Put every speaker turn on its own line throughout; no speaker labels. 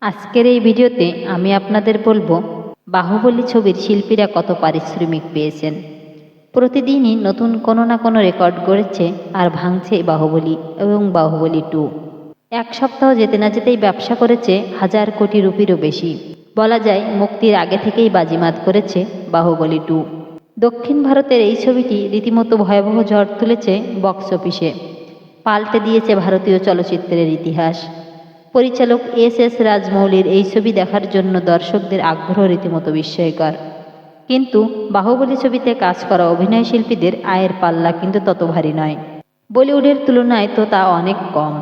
আজকের এই ভিডিওতে আমি আপনাদের বলবো বাহুবলী ছবির শিল্পীরা কত পারিশ্রমিক পেয়েছেন। প্রতিদিনই নতুন কোনো না কোনো রেকর্ড গড়েছে আর ভাঙছে বাহুবলী এবং বাহুবলী 2। এক সপ্তাহ যেতে না যেতেই ব্যবসা করেছে 1000 কোটি রুপিরও বেশি। বলা যায় মুক্তির আগে থেকেই বাজিমাত করেছে বাহুবলী 2। দক্ষিণ ভারতের এই ছবিটি রীতিমতো ভয়াবহ ঝড় তুলেছে বক্স অফিসে, পাল্টে দিয়েছে ভারতীয় চলচ্চিত্রের ইতিহাস। পরিচালক এস রাজমৌলির এই ছবি দেখার জন্য দর্শকদের আগ্রহ রীতিমতো বিস্ময়কর। কিন্তু বাহুবলী ছবিতে কাজ করা অভিনয় শিল্পীদের আয়ের পাল্লা কিন্তু তত ভারী নয়। বলিউডের তুলনায় তো তা অনেক কম।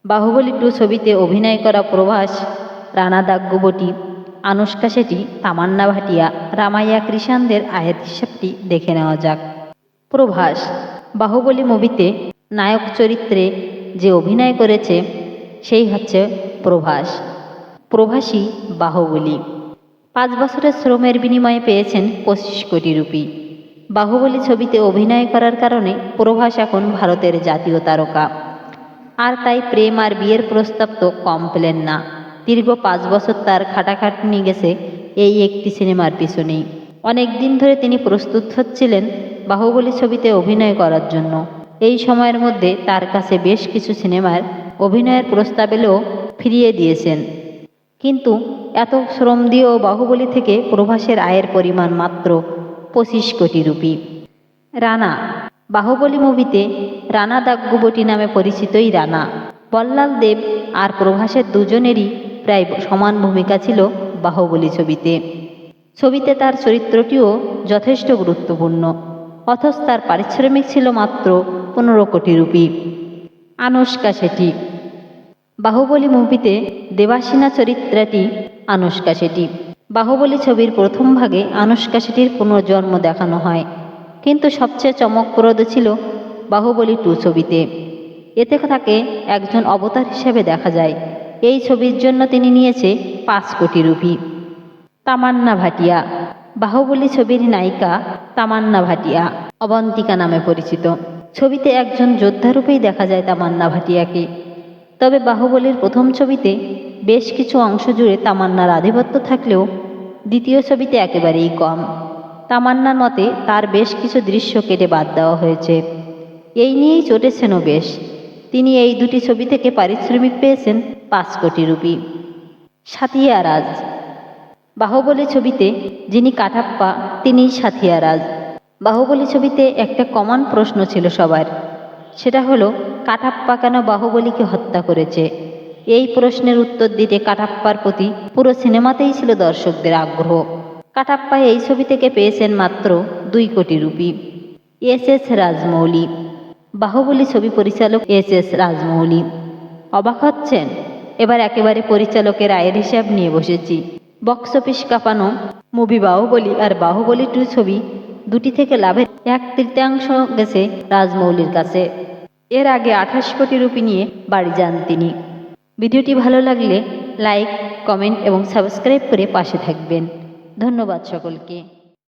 বাহুবলী 2 ছবিতে অভিনয় করা প্রভাস, রানা দাগ্গুবটি, আনুশকা শেঠি, তামান্না ভাটিয়া, রামাইয়া কৃষাণদের আয়ের হিসাবটি দেখে নেওয়া যাক। প্রভাস বাহুবলী মুভিতে নায়ক চরিত্রে যে অভিনয় করেছে সেই হচ্ছে প্রভাসী বাহুবলী। 5 বছরের শ্রমের বিনিময়ে পেয়েছেন 25 কোটি রুপি। বাহুবলী ছবিতে অভিনয় করার কারণে প্রভাস এখন ভারতের জাতীয় তারকা। আর তাই প্রেম আর বিয়ের প্রস্তাব তো কম পেলেন না। দীর্ঘ 5 বছর তার খাটাখাটনি গেছে এই একটি সিনেমার পিছনেই। অনেক দিন ধরে তিনি প্রস্তুত হচ্ছিলেন বাহুবলী ছবিতে অভিনয় করার জন্য। এই সময়ের মধ্যে তার কাছে বেশ কিছু সিনেমার অভিনয়ের প্রস্তাব এলেও ফিরিয়ে দিয়েছেন। কিন্তু এত শ্রম দিয়েও বাহুবলী থেকে প্রভাসের আয়ের পরিমাণ মাত্র 25 কোটি রুপি। রানা বাহুবলী মুভিতে রানা দাগ্গুবটি নামে পরিচিতই রানা। বল্লাল দেব আর প্রভাসের দুজনেরই প্রায় সমান ভূমিকা ছিল বাহুবলী ছবিতে তার চরিত্রটিও যথেষ্ট গুরুত্বপূর্ণ, অথচ তার পারিশ্রমিক ছিল মাত্র 15 কোটি রুপি। আনুশকা শেঠি বাহুবলী মুভিতে দেবাসিনা চরিত্রটি আনুশকা শেঠি। বাহুবলী ছবির প্রথম ভাগে আনুশকা শেঠির পুনর্জন্ম দেখানো হয়, কিন্তু সবচেয়ে চমকপ্রদ ছিল বাহুবলী 2 ছবিতে। এতে তাকে একজন অবতার হিসেবে দেখা যায়। এই ছবির জন্য তিনি নিয়েছে 5 কোটি রুপি। তামান্না ভাটিয়া বাহুবলী ছবির নায়িকা তামান্না ভাটিয়া অবন্তিকা নামে পরিচিত। ছবিতে একজন যোদ্ধারূপেই দেখা যায় তামান্না ভাটিয়াকে। তবে বাহুবলীর প্রথম ছবিতে বেশ কিছু অংশ জুড়ে তামান্নার আধিপত্য থাকলেও দ্বিতীয় ছবিতে একেবারেই কম। তামান্নার মতে তার বেশ কিছু দৃশ্য কেটে বাদ দেওয়া হয়েছে। এই নিয়েই চটেছেনও বেশ। তিনি এই দুটি ছবি থেকে পারিশ্রমিক পেয়েছেন 5 কোটি রুপি। সাথিয়া রাজ বাহুবলী ছবিতে যিনি কাটাপ্পা তিনিই সাথিয়া রাজ। বাহুবলী ছবিতে একটা কমন প্রশ্ন ছিল সবার, সেটা হলো কাটাপ্পা কেন বাহুবলীকে হত্যা করেছে। এই প্রশ্নের উত্তর দিতে কাটাপ্পার প্রতি পুরো সিনেমাতেই ছিল দর্শকদের আগ্রহ। কাটাপ্পা এই ছবি থেকে পেয়েছেন মাত্র 2 কোটি রুপি। এস রাজমৌলি বাহুবলী ছবি পরিচালক এস রাজমৌলি। অবাক হচ্ছেন? এবার একেবারে পরিচালকের আয়ের হিসাব নিয়ে বসেছি। বক্স অফিস কাঁপানো মুভি বাহুবলী আর বাহুবলী 2 ছবি দুটি থেকে লাভের 1/3 গেছে রাজমৌলির কাছে। এর আগে 28 কোটি রুপি নিয়ে বাড়ি যান তিনি। ভিডিওটি ভালো লাগলে লাইক, কমেন্ট এবং সাবস্ক্রাইব করে পাশে থাকবেন। ধন্যবাদ সকলকে।